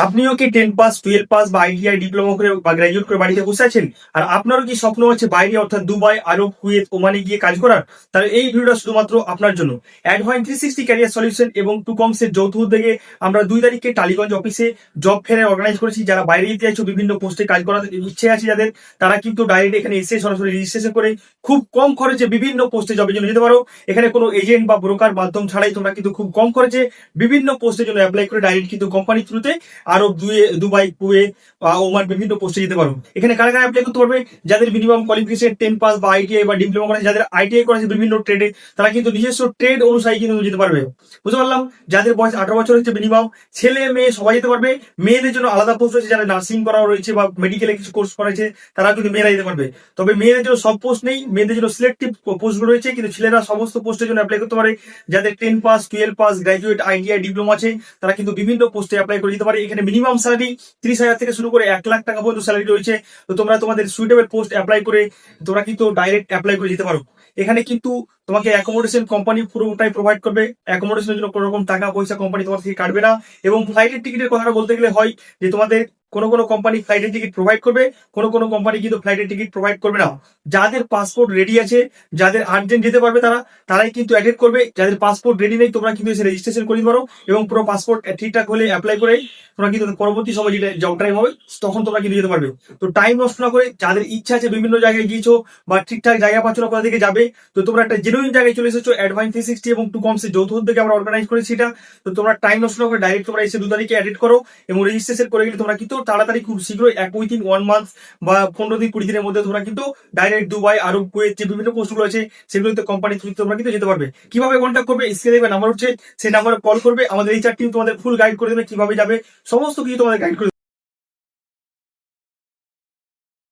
আপনিও কি 10 pass 12 pass বা আইটিআই ডিপ্লোমা করে বা গ্রাজুয়েট করে বাড়িতে বসে আছেন, আর আপনারও কি স্বপ্ন আছে বাইরে অর্থাৎ দুবাই, আরব, কুয়েত, ওমানে গিয়ে কাজ করার? তাহলে এই ভিডিওটা শুধুমাত্র আপনার জন্য। অ্যাডভান্স 360 ক্যারিয়ার সলিউশন এবং টুকমস এর যৌথ উদ্যোগে আমরা 2 তারিখে টালিগঞ্জ অফিসে জব ফেয়ার অর্গানাইজ করেছি। যারা বাইরে যেতে চাইছো, বিভিন্ন পোস্টে কাজ করার ইচ্ছে আছে যাদের, তারা কিন্তু ডাইরেক্ট এখানে এসে সরাসরি রেজিস্ট্রেশন করে খুব কম খরচে বিভিন্ন পোস্টে জবের জন্য যেতে পারো। এখানে কোনো এজেন্ট বা ব্রোকার মাধ্যম ছাড়াই তোমরা কিন্তু খুব কম খরচে বিভিন্ন পোস্টের জন্য অ্যাপ্লাই করে ডাইরেক্ট কিন্তু কোম্পানির থ্রুতে আরব, দুবাই, কুয়েত বা ওমান বিভিন্ন পোস্টে যেতে পারো। এখানে কারা কারা অ্যাপ্লাই করতে পারবে? যাদের মিনিমাম কোয়ালিফিকেশন 10 পাস বা আইটিআই বা ডিপ্লোমা করেছে, যাদের আইটিআই করেছে বিভিন্ন ট্রেডে, তারা কিন্তু নিজস্ব ট্রেড অনুসারে কিন্তু যেতে পারবে। বুঝতে পারলাম? যাদের বয়স 18 বছর হচ্ছে মিনিমাম, ছেলে মেয়ে সবাই যেতে পারবে। মেয়েদের জন্য আলাদা পোস্ট রয়েছে, যারা নার্সিং করা রয়েছে বা মেডিকেলে কিছু কোর্স করেছে, তারা কিন্তু মেয়েরা যেতে পারবে। তবে মেয়েদের জন্য সব পোস্ট নেই, মেয়েদের জন্য সিলেক্টিভ পোস্টগুলো রয়েছে, কিন্তু ছেলেরা সমস্ত পোস্টের জন্য অ্যাপ্লাই করতে পারে। যাদের 10 pass 12 pass graduate ITI diploma আছে, তারা কিন্তু বিভিন্ন পোস্টে অ্যাপ্লাই করে দিতে পারে। এখানে মিনিমাম স্যালারি 30,000 থেকে শুরু করে 1 লাখ টাকা পর্যন্ত স্যালারি রয়েছে। তো তোমরা তোমাদের সুইটেবল পোস্ট অ্যাপ্লাই করে তোমরা কিন্তু ডাইরেক্ট অ্যাপ্লাই করে দিতে পারো। এখানে কিন্তু তোমাকে অ্যাকোমোডেশন কোম্পানি পুরোটাই প্রোভাইড করবে। অ্যাকোমোডেশনের জন্য কোনো রকম টাকা পয়সা কোম্পানি তোমার থেকে কাটবে না। এবং ফ্লাইটের টিকিটের কথাটা বলতে গেলে হয় যে তোমাদের কোনো কোনো কোম্পানি ফ্লাইটের টিকিট প্রোভাইড করবে, কোনো কোনো কোম্পানি কিন্তু ফ্লাইটের টিকিট প্রোভাইড করবে না। যাদের পাসপোর্ট রেডি আছে, যাদের আর্জেন্ট যেতে পারবে, তারাই কিন্তু অ্যাটেন্ড করবে। যাদের পাসপোর্ট রেডি নেই, তোমরা কিন্তু এসে রেজিস্ট্রেশন করে দিতে পারো এবং পুরো পাসপোর্ট ঠিকঠাক হলে অ্যাপ্লাই করে তোমরা কিন্তু পরবর্তী সময় যেটা জব টাইম হবে তখন তোমরা কিন্তু যেতে পারবে। তো টাইম নষ্ট না করে, যাদের ইচ্ছা আছে বিভিন্ন জায়গায় গিয়েছো বা ঠিকঠাক জায়গা পাচ্ছ না কোথা থেকে যাবে, তো তোমরা একটা জেনুইন জায়গায় চলে এসেছো। অ্যাডভান্স 360 এবং টুকমস এর যৌথ উদ্যোগে আমরা অর্গানাইজ করেছি এটা। তো তোমরা টাইম নষ্ট না করে ডাইরেক্ট তোমরা এসে 2 তারিখে অ্যাডেড করো এবং রেজিস্ট্রেশন করে গেলে তোমরা কিন্তু তাড়াতাড়ি খুব শীঘ্রই উইথিন 1 মান্থ বা 15 দিন 20 দিনের মধ্যে তোমরা কিন্তু ডাইরেক্ট দুবাই, আরব, কুয়েত যে বিভিন্ন পোস্টগুলো আছে সেগুলোতে কোম্পানি থ্রুতে তোমরা কিন্তু যেতে পারবে। কিভাবে কন্ট্যাক্ট করবে? স্ক্রিনে নাম্বার হচ্ছে, সেই নাম্বারে কল করবে। আমাদের এইচআর টিম তোমাদের ফুল গাইড করে দেবে কিভাবে যাবে, সমস্ত কিছু তোমাদের গাইড করে দেবে।